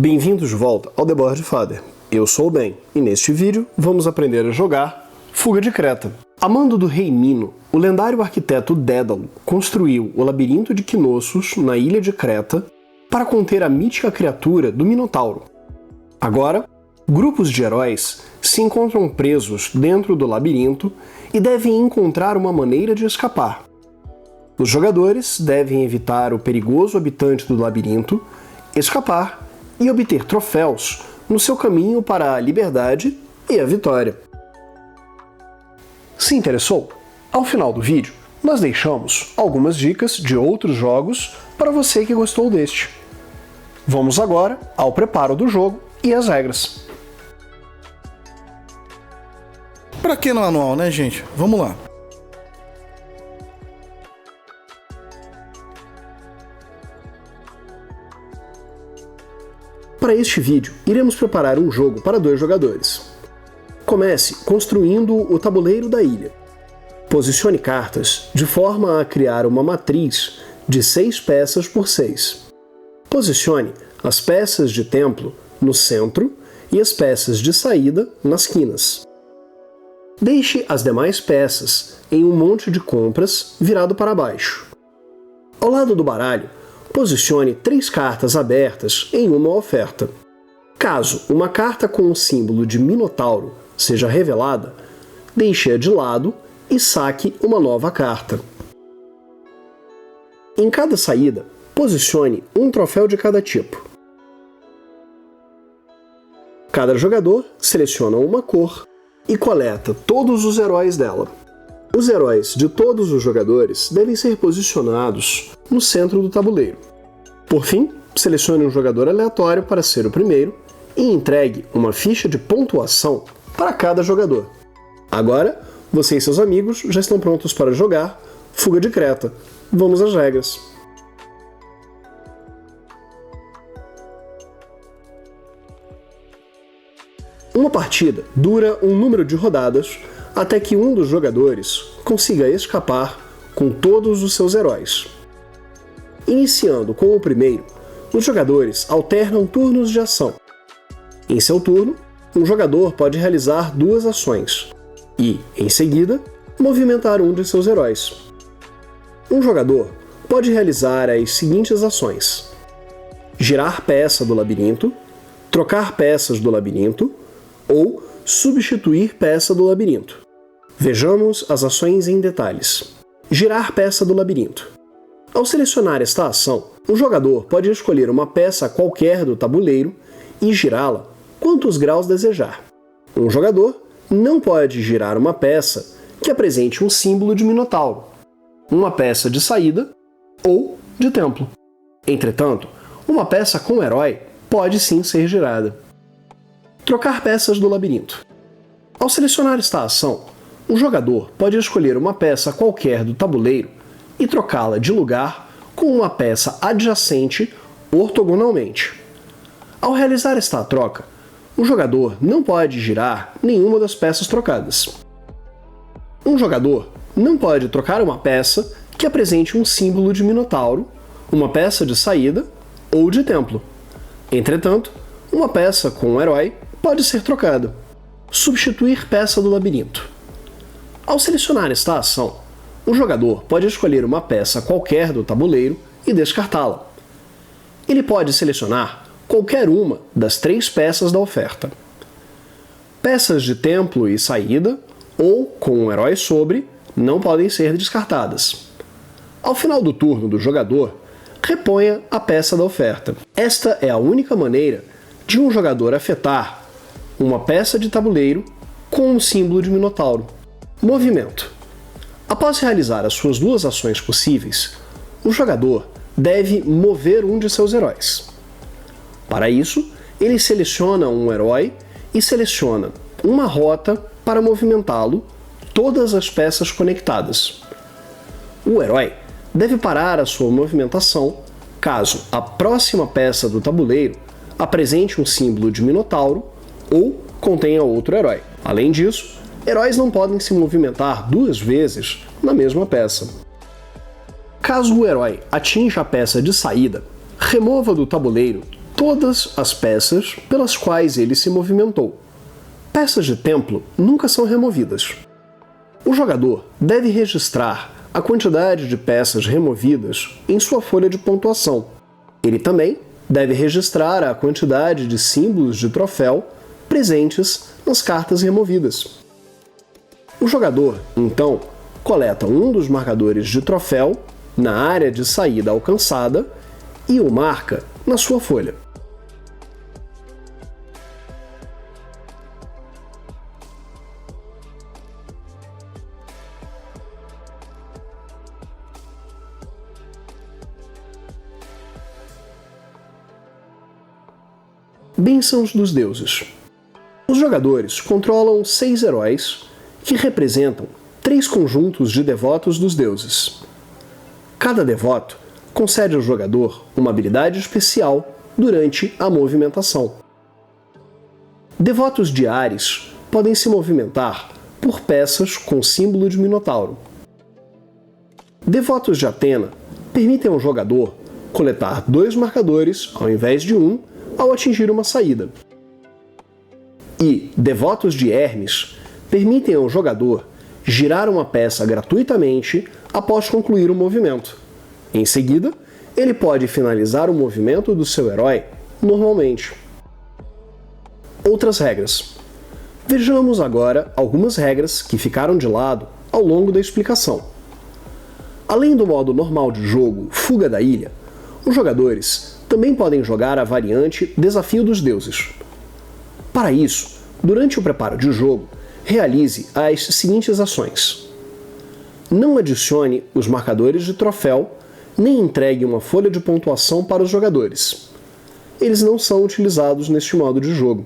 Bem-vindos de volta ao The Board Father. Eu sou o Ben, e neste vídeo vamos aprender a jogar Fuga de Creta. A mando do rei Mino, o lendário arquiteto Dédalo construiu o labirinto de Knossos na ilha de Creta para conter a mítica criatura do Minotauro. Agora, grupos de heróis se encontram presos dentro do labirinto e devem encontrar uma maneira de escapar. Os jogadores devem evitar o perigoso habitante do labirinto, escapar e obter troféus no seu caminho para a liberdade e a vitória. Se interessou? Ao final do vídeo, nós deixamos algumas dicas de outros jogos para você que gostou deste. Vamos agora ao preparo do jogo e as regras. Pra que no manual, né, gente? Vamos lá. Para este vídeo, iremos preparar um jogo para 2 jogadores. Comece construindo o tabuleiro da ilha. Posicione cartas de forma a criar uma matriz de 6 peças por 6. Posicione as peças de templo no centro e as peças de saída nas quinas. Deixe as demais peças em um monte de compras virado para baixo. Ao lado do baralho, posicione 3 cartas abertas em uma oferta. Caso uma carta com o símbolo de Minotauro seja revelada, deixe-a de lado e saque uma nova carta. Em cada saída, posicione um troféu de cada tipo. Cada jogador seleciona uma cor e coleta todos os heróis dela. Os heróis de todos os jogadores devem ser posicionados no centro do tabuleiro. Por fim, selecione um jogador aleatório para ser o primeiro e entregue uma ficha de pontuação para cada jogador. Agora, você e seus amigos já estão prontos para jogar Fuga de Creta. Vamos às regras. Uma partida dura um número de rodadas até que um dos jogadores consiga escapar com todos os seus heróis. Iniciando com o primeiro, os jogadores alternam turnos de ação. Em seu turno, um jogador pode realizar 2 ações e, em seguida, movimentar um de seus heróis. Um jogador pode realizar as seguintes ações: girar peça do labirinto, trocar peças do labirinto ou substituir peça do labirinto. Vejamos as ações em detalhes. Girar peça do labirinto. Ao selecionar esta ação, o jogador pode escolher uma peça qualquer do tabuleiro e girá-la quantos graus desejar. Um jogador não pode girar uma peça que apresente um símbolo de Minotauro, uma peça de saída ou de templo. Entretanto, uma peça com herói pode sim ser girada. Trocar peças do labirinto. Ao selecionar esta ação, o jogador pode escolher uma peça qualquer do tabuleiro e trocá-la de lugar com uma peça adjacente ortogonalmente. Ao realizar esta troca, o jogador não pode girar nenhuma das peças trocadas. Um jogador não pode trocar uma peça que apresente um símbolo de Minotauro, uma peça de saída ou de templo. Entretanto, uma peça com um herói pode ser trocada. Substituir peça do labirinto. Ao selecionar esta ação, o jogador pode escolher uma peça qualquer do tabuleiro e descartá-la. Ele pode selecionar qualquer uma das 3 peças da oferta. Peças de templo e saída, ou com um herói sobre, não podem ser descartadas. Ao final do turno do jogador, reponha a peça da oferta. Esta é a única maneira de um jogador afetar uma peça de tabuleiro com um símbolo de Minotauro. Movimento. Após realizar as suas 2 ações possíveis, o jogador deve mover um de seus heróis. Para isso, ele seleciona um herói e seleciona uma rota para movimentá-lo todas as peças conectadas. O herói deve parar a sua movimentação caso a próxima peça do tabuleiro apresente um símbolo de Minotauro ou contenha outro herói. Além disso, heróis não podem se movimentar 2 vezes na mesma peça. Caso o herói atinja a peça de saída, remova do tabuleiro todas as peças pelas quais ele se movimentou. Peças de templo nunca são removidas. O jogador deve registrar a quantidade de peças removidas em sua folha de pontuação. Ele também deve registrar a quantidade de símbolos de troféu presentes nas cartas removidas. O jogador, então, coleta um dos marcadores de troféu na área de saída alcançada e o marca na sua folha. Bênçãos dos deuses. Os jogadores controlam 6 heróis que representam 3 conjuntos de devotos dos deuses. Cada devoto concede ao jogador uma habilidade especial durante a movimentação. Devotos de Ares podem se movimentar por peças com símbolo de Minotauro. Devotos de Atena permitem ao jogador coletar 2 marcadores ao invés de 1 ao atingir uma saída. E devotos de Hermes permitem ao jogador girar uma peça gratuitamente após concluir o movimento. Em seguida, ele pode finalizar o movimento do seu herói normalmente. Outras regras. Vejamos agora algumas regras que ficaram de lado ao longo da explicação. Além do modo normal de jogo Fuga da Ilha, os jogadores também podem jogar a variante Desafio dos Deuses. Para isso, durante o preparo de jogo, realize as seguintes ações. Não adicione os marcadores de troféu, nem entregue uma folha de pontuação para os jogadores. Eles não são utilizados neste modo de jogo.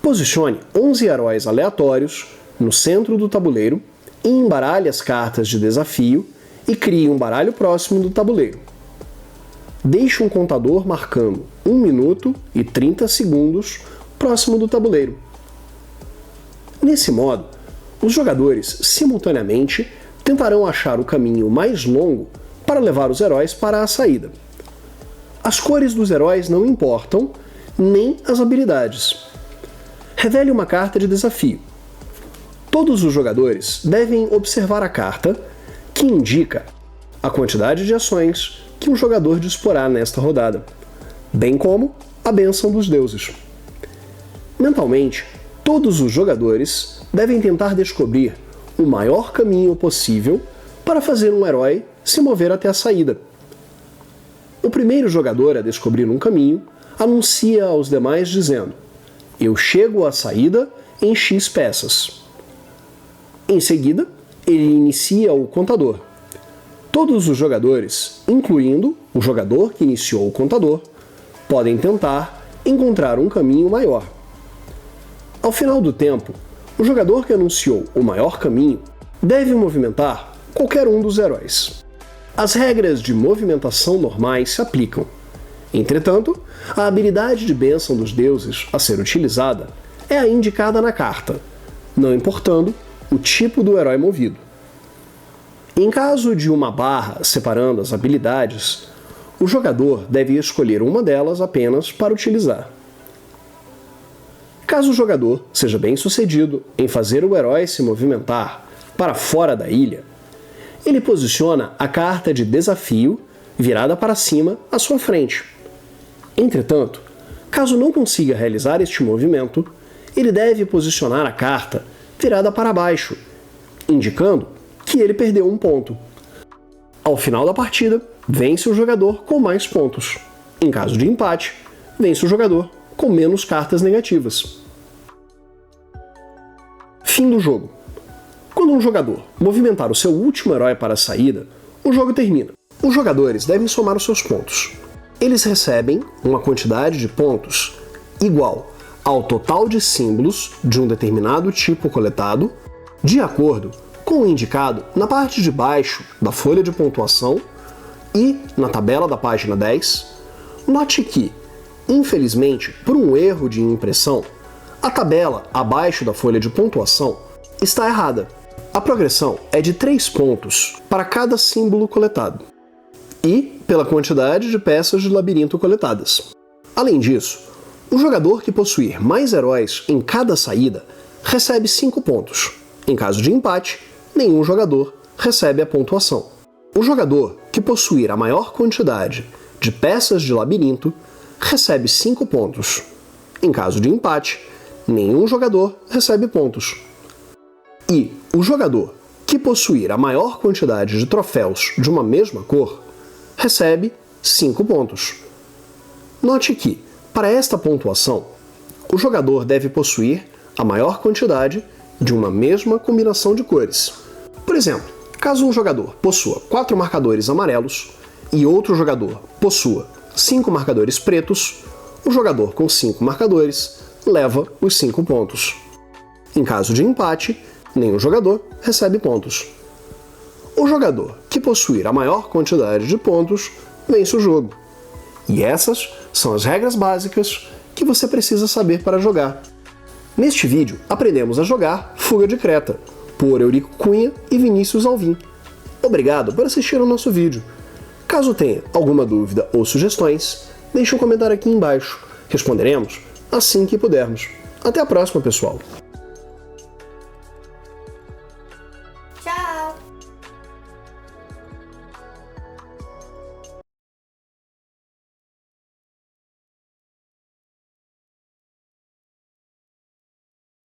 Posicione 11 heróis aleatórios no centro do tabuleiro e embaralhe as cartas de desafio e crie um baralho próximo do tabuleiro. Deixe um contador marcando 1 minuto e 30 segundos próximo do tabuleiro. Nesse modo, os jogadores simultaneamente tentarão achar o caminho mais longo para levar os heróis para a saída. As cores dos heróis não importam, nem as habilidades. Revele uma carta de desafio. Todos os jogadores devem observar a carta, que indica a quantidade de ações que um jogador disporá nesta rodada, bem como a bênção dos deuses. Mentalmente, todos os jogadores devem tentar descobrir o maior caminho possível para fazer um herói se mover até a saída. O primeiro jogador a descobrir um caminho anuncia aos demais dizendo: "Eu chego à saída em X peças." Em seguida, ele inicia o contador. Todos os jogadores, incluindo o jogador que iniciou o contador, podem tentar encontrar um caminho maior. Ao final do tempo, o jogador que anunciou o maior caminho deve movimentar qualquer um dos heróis. As regras de movimentação normais se aplicam. Entretanto, a habilidade de bênção dos deuses a ser utilizada é a indicada na carta, não importando o tipo do herói movido. Em caso de uma barra separando as habilidades, o jogador deve escolher uma delas apenas para utilizar. Caso o jogador seja bem-sucedido em fazer o herói se movimentar para fora da ilha, ele posiciona a carta de desafio virada para cima à sua frente. Entretanto, caso não consiga realizar este movimento, ele deve posicionar a carta virada para baixo, indicando que ele perdeu um ponto. Ao final da partida, vence o jogador com mais pontos. Em caso de empate, vence o jogador com menos cartas negativas. Fim do jogo. Quando um jogador movimentar o seu último herói para a saída, o jogo termina. Os jogadores devem somar os seus pontos. Eles recebem uma quantidade de pontos igual ao total de símbolos de um determinado tipo coletado, de acordo com o indicado na parte de baixo da folha de pontuação e na tabela da página 10. Note que, infelizmente, por um erro de impressão, a tabela abaixo da folha de pontuação está errada. A progressão é de 3 pontos para cada símbolo coletado e pela quantidade de peças de labirinto coletadas. Além disso, o jogador que possuir mais heróis em cada saída recebe 5 pontos. Em caso de empate, nenhum jogador recebe a pontuação. O jogador que possuir a maior quantidade de peças de labirinto recebe 5 pontos. Em caso de empate, nenhum jogador recebe pontos. E o jogador que possuir a maior quantidade de troféus de uma mesma cor recebe 5 pontos. Note que, para esta pontuação, o jogador deve possuir a maior quantidade de uma mesma combinação de cores. Por exemplo, caso um jogador possua 4 marcadores amarelos e outro jogador possua 5 marcadores pretos, o jogador com 5 marcadores leva os 5 pontos. Em caso de empate, nenhum jogador recebe pontos. O jogador que possuir a maior quantidade de pontos vence o jogo. E essas são as regras básicas que você precisa saber para jogar. Neste vídeo, aprendemos a jogar Fuga de Creta, por Eurico Cunha e Vinícius Alvim. Obrigado por assistir ao nosso vídeo. Caso tenha alguma dúvida ou sugestões, deixe um comentário aqui embaixo. Responderemos assim que pudermos. Até a próxima, pessoal!